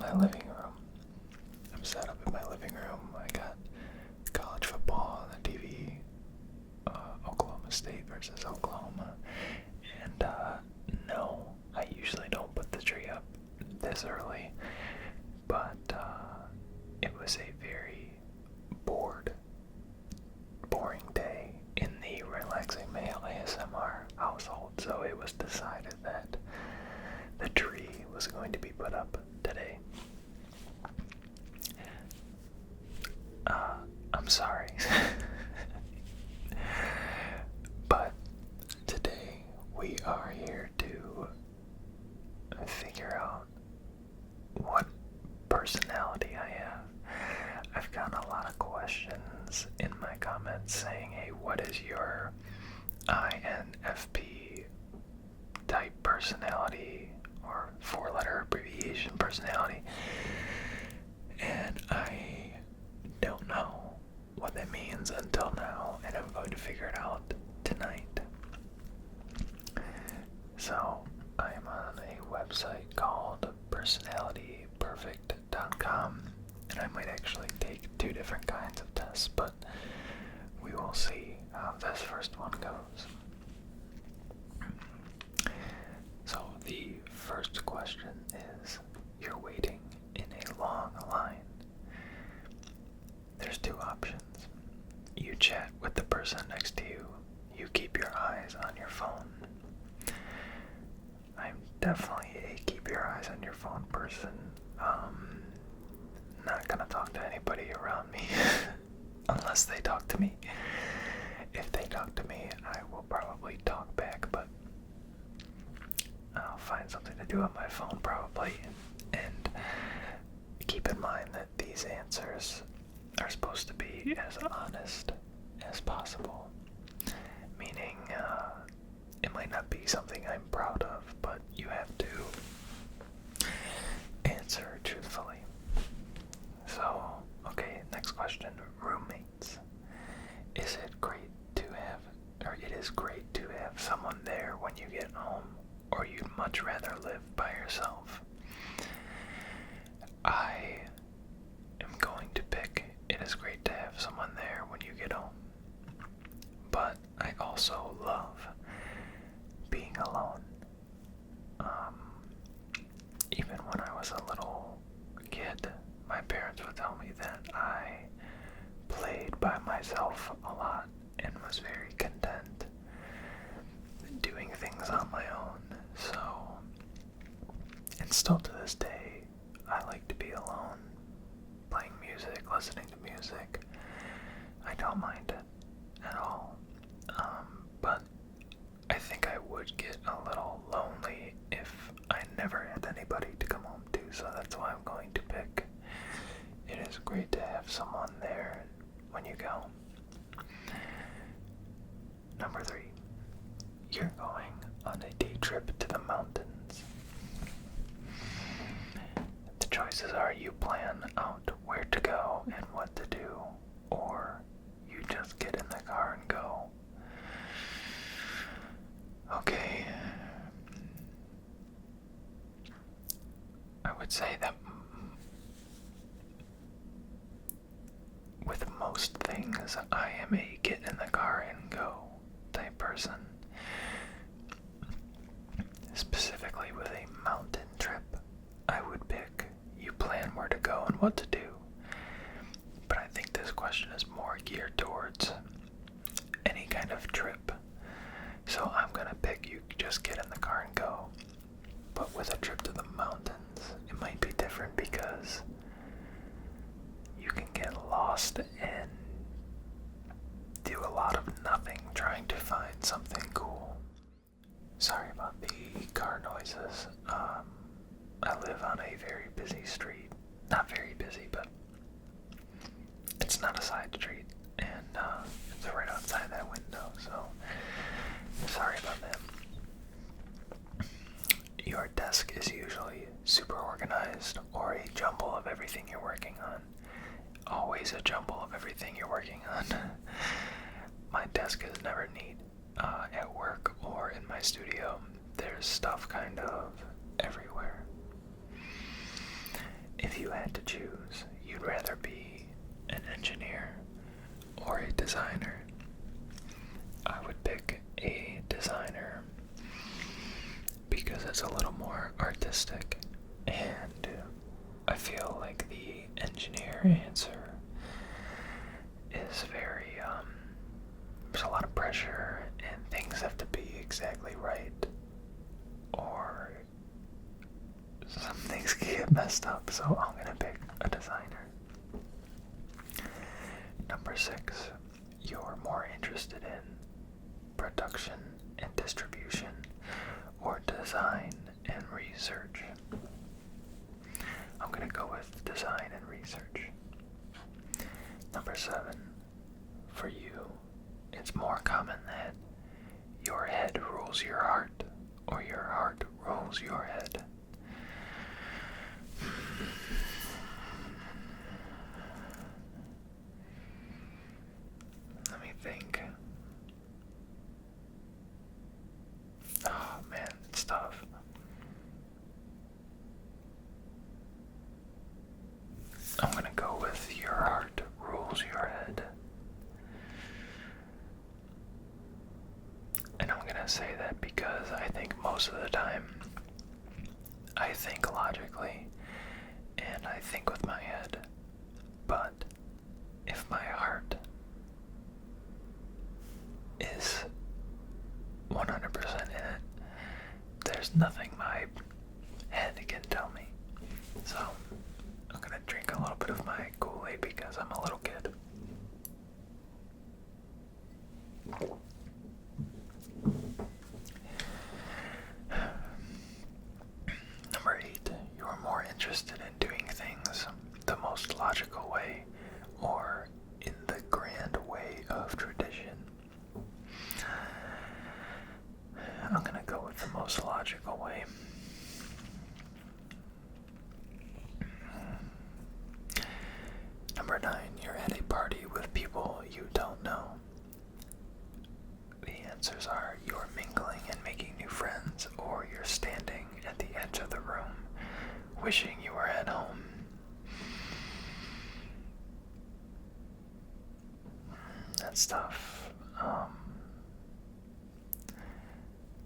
my living room. I'm set up in my living room. I got college football on the TV, Oklahoma State versus Oklahoma. And no, I usually don't put the tree up this early, but it was a very boring day in the Relaxing Male ASMR household, so it was decided that the tree was going to be put up today. I'm sorry. But today we are here to figure out what personality I have. I've gotten a lot of questions in my comments saying, hey, what is your INFP type personality or 4-letter abbreviation personality? And I don't know what that means until now, and I'm going to figure it out tonight. So I'm on a website called personalityperfect.com, and I might actually take 2 different kinds of tests, but we will see how this first one goes. So the first question is, you're waiting in a long line. There's 2 options. You chat with the person next to you. You keep your eyes on your phone. I'm definitely a keep your eyes on your phone person. Not gonna talk to anybody around me unless they talk to me. If they talk to me, I will probably talk back, but I'll find something to do on my phone probably. And keep in mind that these answers are supposed to be as honest as possible. Meaning, it might not be something I'm proud of, but you have to answer truthfully. So, okay, next question. Roommates. It is great to have someone there when you get home, or you'd much rather live by yourself? I am going to pick it is great to have someone there when you get home. But I also love being alone. Even when I was a little kid, my parents would tell me that I played by myself a lot and was very content doing things on my own. So, and still to this day, I like to be alone, playing music, listening to music. I don't mind it at all. But I think I would get a little lonely if I never had anybody to come home to, so that's why I'm going to pick it is great to have someone there when you go. Number 3, you're going on a day trip to the mountains. The choices are you plan out where to go and what to do, or you just get in the car and go. Okay. I would say that with most things, I am a get in the car and go type person. Specifically with a mountain trip, I would pick you plan where to go and what to do. But I think this question is more geared towards any kind of trip. So I'm gonna pick you just get in the car and go. But with a trip to the mountains, it might be different because you can get lost and do a lot of nothing trying to find something cool. Sorry about the car noises. I live on a very busy street. Not very busy, but it's not a side street. And it's right outside that window, so sorry about that. Your desk is usually super organized or a jumble of everything you're working on. Always a jumble of everything you're working on. My desk is never neat. At work or in my studio, there's stuff kind of everywhere. had to choose, you'd rather be an engineer or a designer, I would pick a designer because it's a little more artistic, and I feel like the engineer answer is very, there's a lot of pressure and things have to be exactly right, or some things get messed up, so I'm gonna pick a designer. Number 6, you're more interested in production and distribution or design and research. I'm gonna go with design and research. Number 7, for you, it's more common that your head rules your heart or your heart rules your head. Let me think. Oh man, it's tough. I'm gonna go with your heart rules your head. And I'm gonna say that because I think most of the time I think logically and I think with my head. But if my heart is 100% in it, there's nothing my head can tell me. So I'm gonna drink a little bit of my Kool-Aid because I'm a little kid. Number 8, you're more interested in doing things the most logical way or in the grand way of tradition. I'm gonna go with the most logical way. Number 9, you're at a party with people you don't know. The answers are you're mingling and making new friends, or you're standing at the edge of the room, wishing you were at home. That's tough.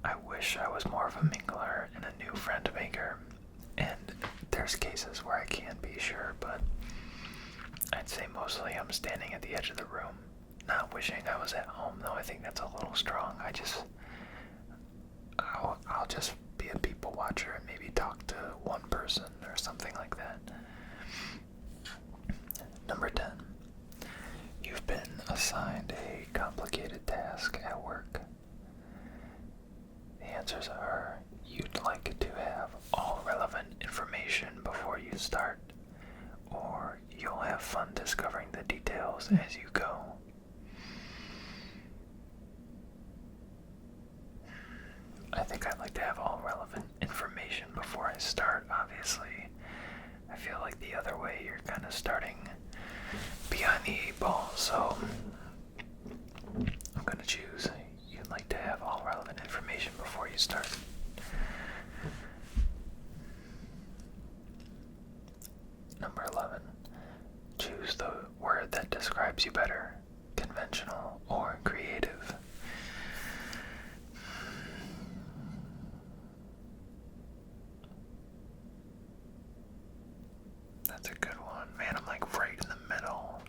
I wish I was more of a mingler and a new friend maker, and there's cases where I can be, sure, but I'd say mostly I'm standing at the edge of the room, not wishing I was at home, though I think that's a little strong. I'll just be a people watcher and maybe talk to one person or something like that. Number 10, you've been assigned a complicated task at work. The answers are you'd like to have all relevant information before you start, or you'll have fun discovering the details as you go. I think I'd like to have all relevant information before I start, obviously. I feel like the other way, you're kind of starting behind the 8 ball, so I'm gonna choose you'd like to have all relevant information before you start. Number 11, choose the word that describes you better, conventional or creative. That's a good one. Man, I'm like right in the middle.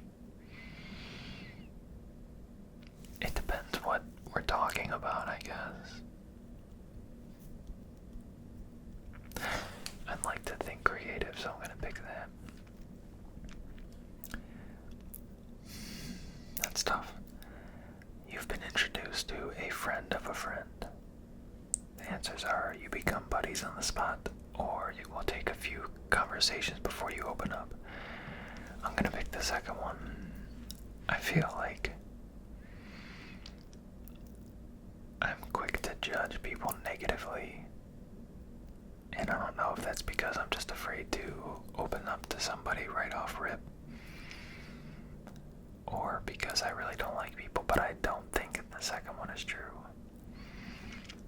It depends what we're talking about, I guess. I'd like to think creative, so I'm gonna pick that. That's tough. You've been introduced to a friend of a friend. The answers are you become buddies on the spot, or it will take a few conversations before you open up. I'm gonna pick the second one. I feel like I'm quick to judge people negatively, and I don't know if that's because I'm just afraid to open up to somebody right off rip, or because I really don't like people, but I don't think the second one is true.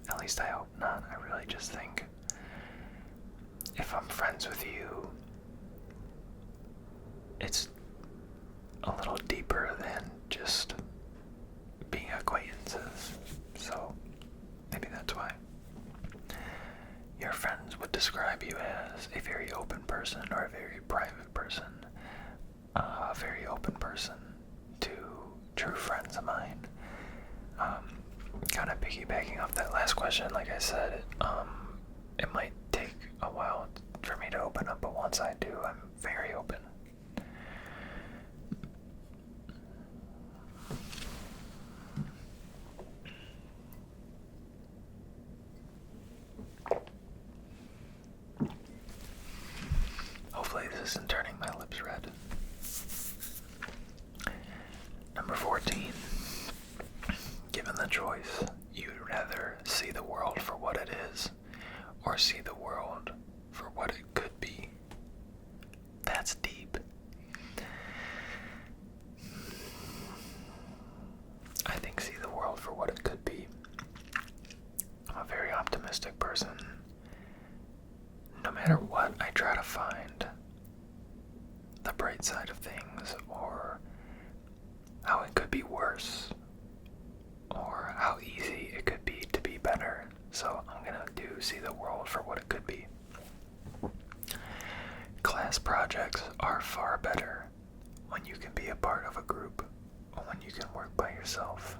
At least I hope not. I really just think if I'm friends with you, it's a little deeper than just being acquaintances. So maybe that's why. Your friends would describe you as a very open person or a very private person. A very open person to true friends of mine. Kind of piggybacking off that last question, like I said, it might take a while for me to open up, but once I do, I'm very open. Hopefully this isn't turning my lips red. Number 14. Given the choice, you'd rather see the world for what it is, or see the world for what it could be. That's deep. I think see the world for what it could be. I'm a very optimistic person. No matter what, I try to find the bright side of things, or how it could be worse, or how easy it could be to be better. So I'm gonna see the world for what it could be. Class projects are far better when you can be a part of a group, or when you can work by yourself.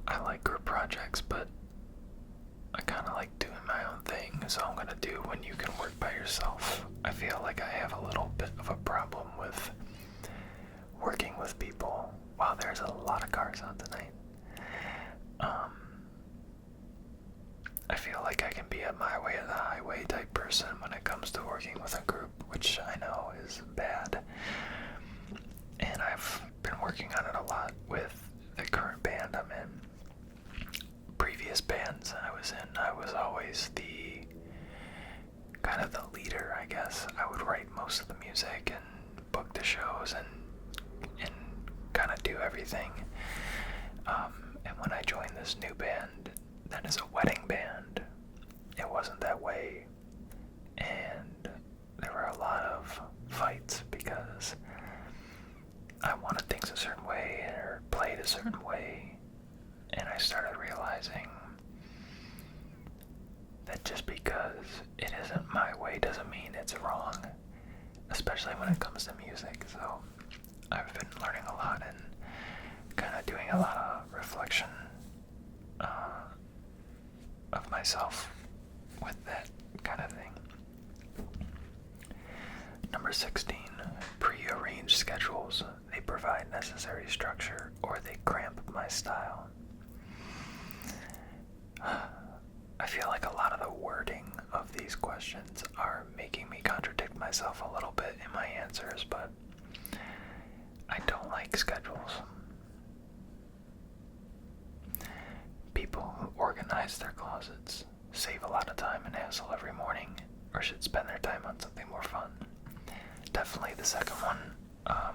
I like group projects, but I kind of like doing my own thing, so I'm gonna do when you can work by yourself. I feel like I have a little bit of a problem with working with people. Wow, there's a lot of cars out tonight. I feel like I can be a my way or the highway type person when it comes to working with a group, which I know is bad. And I've been working on it a lot with the current band I'm in. Previous bands I was in, I was always the kind of the leader, I guess. I would write most of the music and book the shows and kind of do everything. And when I joined this new band that is a wedding band, it wasn't that way. And there were a lot of fights because I wanted things a certain way or played a certain way. And I started realizing that just because it isn't my way doesn't mean it's wrong, especially when it comes to music. So I've been learning a lot and kind of doing a lot of reflection of myself with that kind of thing. Number 16, pre-arranged schedules. They provide necessary structure or they cramp my style. I feel like a lot of the wording of these questions are making me contradict myself a little bit in my answers, but I don't like schedules. People who organize their closets save a lot of time and hassle every morning, or should spend their time on something more fun. Definitely the second one.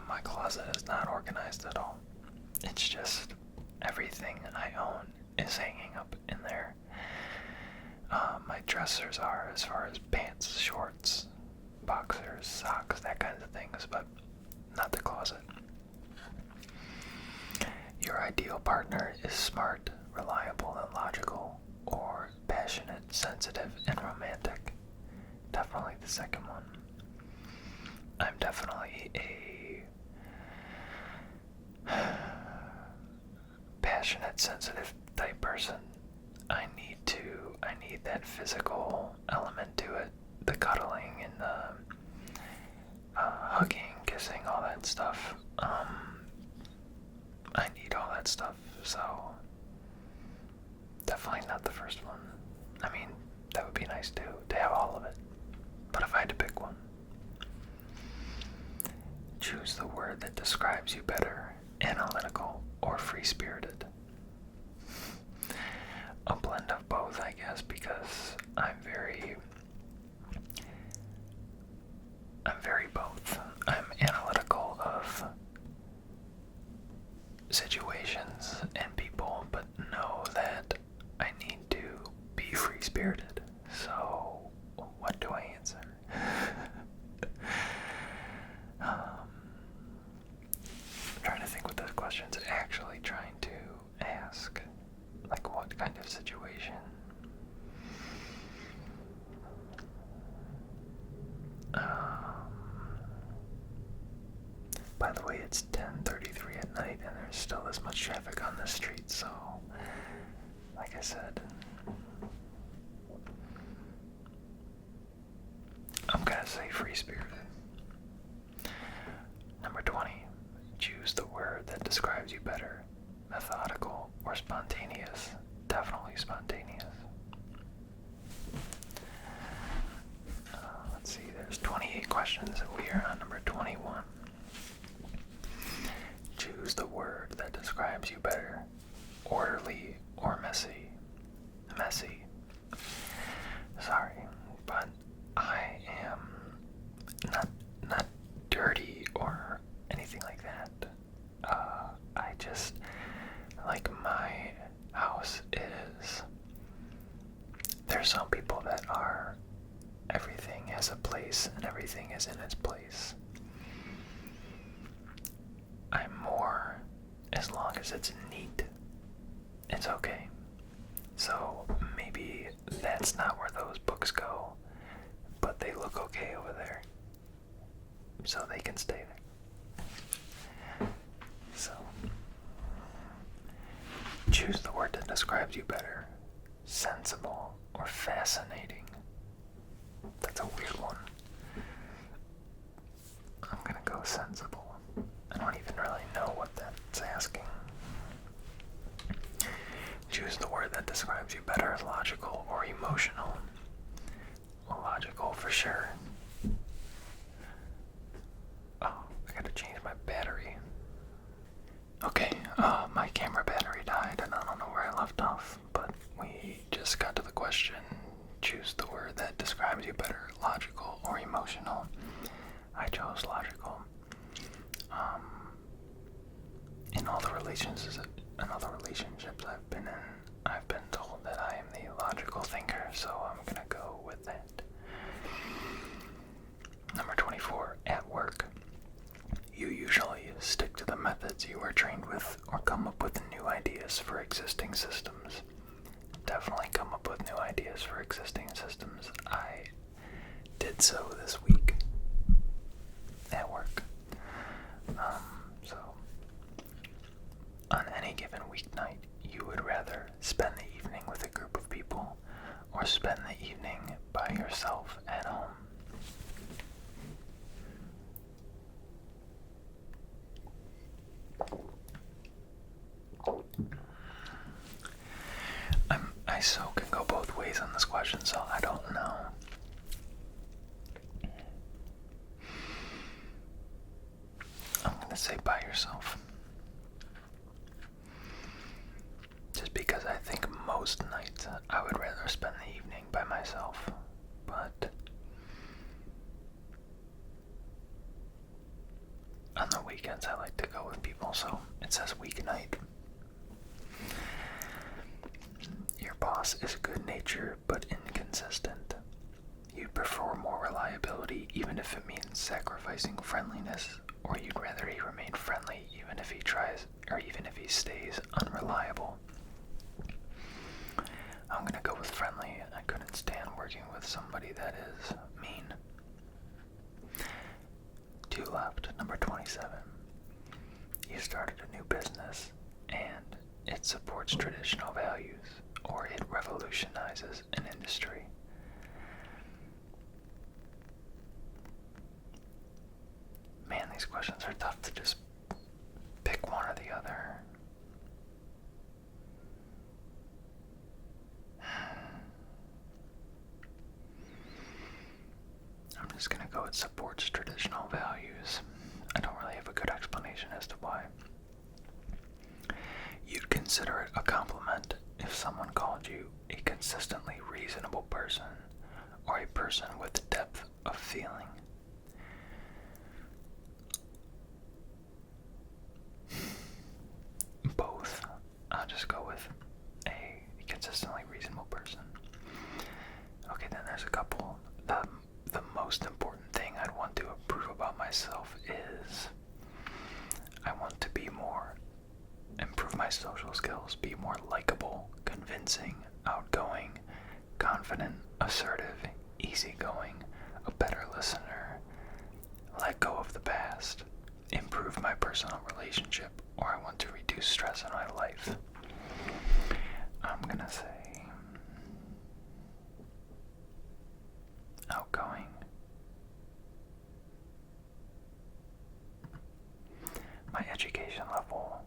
My closet is not organized at all. It's just everything I own is hanging up in there. My dressers are, as far as pants, shorts, boxers, socks, that kind of things, but not the closet. Your ideal partner is smart, reliable, and logical, or passionate, sensitive, and romantic. Definitely the second one. I'm definitely a passionate, sensitive type person. I need that physical element to it, the cuddling and the hugging, kissing, all that stuff. I need all that stuff, so definitely not the first one. I mean, that would be nice too, to have all of it. But if I had to pick one, choose the word that describes you better, analytical or free-spirited. A blend of both, I guess, because I'm very both. I'm analytical of situations and people, but know that free-spirited. So, what do I answer? I'm trying to think what this question's actually trying to ask. Like, what kind of situation? By the way, it's 10:33 at night and there's still this much traffic on the street, so like I said, I'm gonna say free-spirited. Number 20. Choose the word that describes you better. Methodical or spontaneous? Definitely spontaneous. Let's see, there's 28 questions. We are on number 21. Choose the word that describes you better. Orderly or messy? Messy. Sorry, but I am not dirty or anything like that. I just, like, my house is, there's some people that are, everything has a place and everything is in its place. I'm more, as long as it's neat, it's okay. So maybe that's not where those books go, but they look okay over there, so they can stay there. So, choose the word that describes you better. Sensible or fascinating? That's a weird one. I'm gonna go sensible. I don't even really know what that's asking. Choose the word that describes you better. Logical or emotional? Logical for sure. Oh, I gotta change my battery. Okay, my camera battery died and I don't know where I left off, but we just got to the question. Choose the word that describes you better. Logical or emotional? I chose logical. In all the relationships I've been in, I've been told that I am the logical thinker, so I'm gonna go with that. Number 24, at work. You usually stick to the methods you were trained with or come up with new ideas for existing systems. Definitely come up with new ideas for existing systems. I did so this week at work. So, on any given weeknight, you would rather spend the evening with a group of people or spend the evening by yourself at home. I so can go both ways on this question, so I don't know. I'm gonna say by yourself. Just because I think most nights I would rather spend the evening by myself, but on the weekends I like to go with people, so it says weeknight. Your boss is good-natured but inconsistent. You'd prefer more reliability even if it means sacrificing friendliness, or you'd rather he remain friendly even if he tries, or even if he stays unreliable. I'm gonna go with friendly. I couldn't stand working with somebody that is mean. 2 left, number 27. You started a new business and it supports traditional values, or it revolutionizes an industry. Man, these questions are tough to just pick one or the other. I'm just gonna go with supports traditional values. I don't really have a good explanation as to why. You'd consider it a compliment if someone called you a consistently reasonable person or a person with depth of feeling. Both. I'll just go with a consistently reasonable person. there's a couple. The most important thing I'd want to improve about myself is I want to improve my social skills, be more likable, convincing, outgoing, confident, assertive, easygoing, a better listener, let go of the past, improve my personal relationship, or I want to reduce stress in my life. I'm gonna say outgoing. My education level,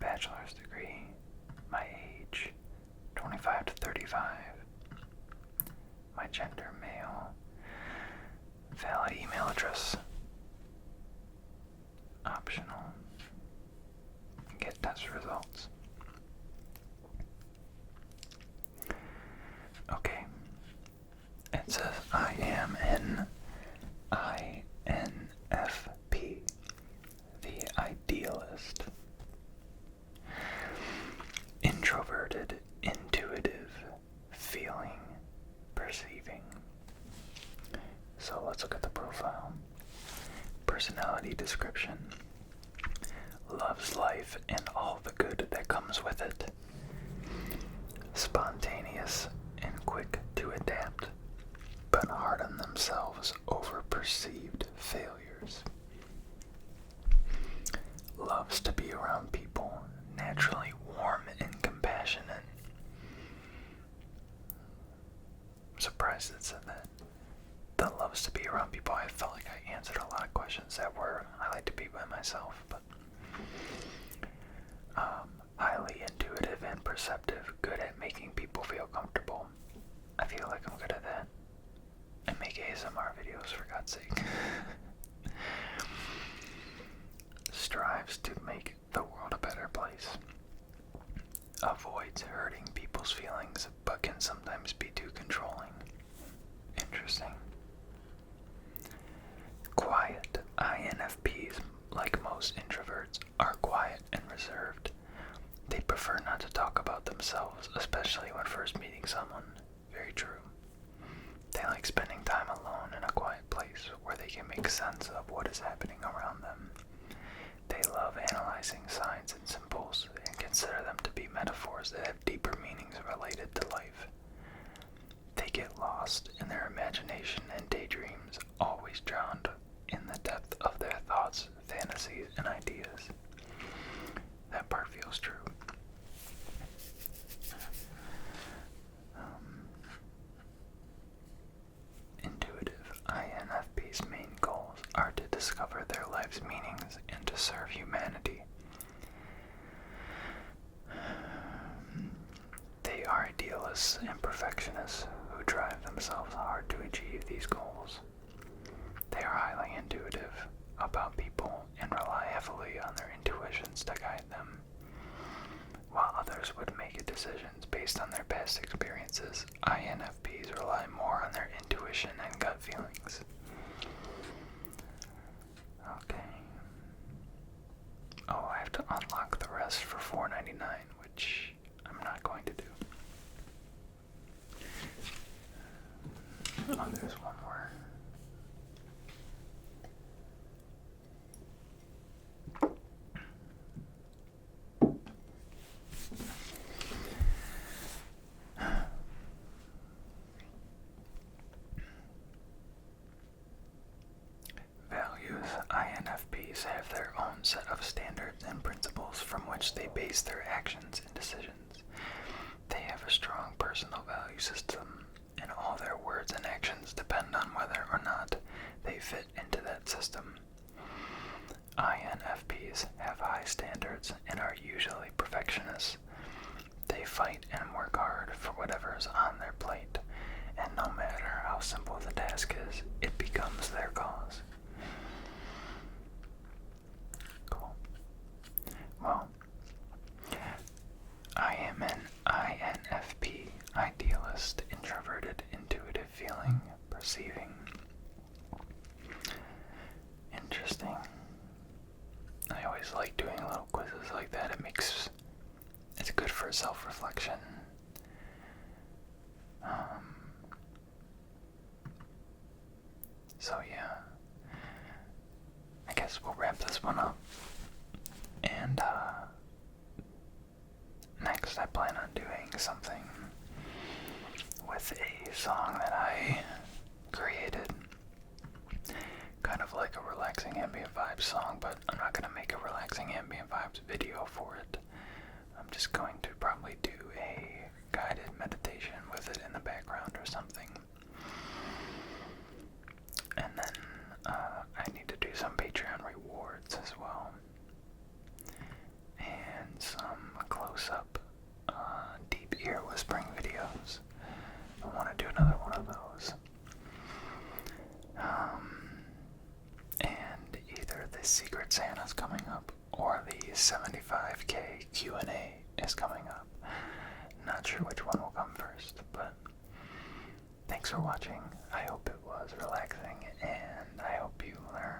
bachelor's degree, my age, 25 to 35, my gender, male, valid email address, optional, get test results. Okay, it says I am an INFP, the idealist. Introverted, intuitive, feeling, perceiving. So let's look at the profile. Personality description. Loves life and all the good that comes with it. Spontaneous and quick to adapt, but hard on themselves over perceived failures. Loves to be around people, naturally warm and compassionate. I'm surprised it said that. That loves to be around people. I felt like I answered a lot of questions that were, I like to be by myself, but highly intuitive and perceptive, good at making people feel comfortable. I feel like I'm good at that. I make ASMR videos, for God's sake. Strives to make the world a better place. Avoids hurting people's feelings, but can sometimes be too controlling. Interesting. Quiet. INFPs, like most introverts, are quiet and reserved. They prefer not to talk about themselves, especially when first meeting someone. Very true. They like spending time alone in a quiet place where they can make sense of what is happening around them. They love analyzing signs and symbols and consider them to be metaphors that have deeper meanings related to life. They get lost in their imagination and daydreams, always drowned in the depth of their thoughts, fantasies, and ideas. That part feels true. Intuitive INFP's main goals are to discover their life's meanings and to serve humanity. They are idealists and perfectionists who drive themselves hard to achieve these goals. They are highly intuitive about people and rely heavily on their intuitions to guide them. While others would make decisions based on their past experiences, INFPs rely more on their intuition and gut feelings. Okay. Oh, I have to unlock the rest for $4.99, which I'm not going to do. Oh, there's one more. Values. INFPs have their own set of standards and principles from which they base their actions and decisions. They have a strong personal value system, and all their words and actions depend on whether or not they fit into that system. INFPs have high standards and are usually perfectionists. They fight and work hard for whatever is on their plate, and no matter how simple the task is, it becomes their cause. Cool. Well, I am an INFP, idealist, introverted, intuitive, feeling, perceiving. Interesting. I always like doing little quizzes like that. It's good for self-reflection. So yeah, I guess we'll wrap this one up. And next I plan on doing something with a song that I created. Kind of like a relaxing ambient vibes song, but I'm not going to make a relaxing ambient vibes video for it. I'm just going to probably do a guided meditation with it in the background or something. And then I need to do some Patreon rewards as well. And some close-up deep ear whispering videos. I want to do another one of those. And either the Secret Santa's coming up or the 75K Q&A is coming up. Not sure which one will come first, but thanks for watching. I hope it was relaxing, and I hope you learned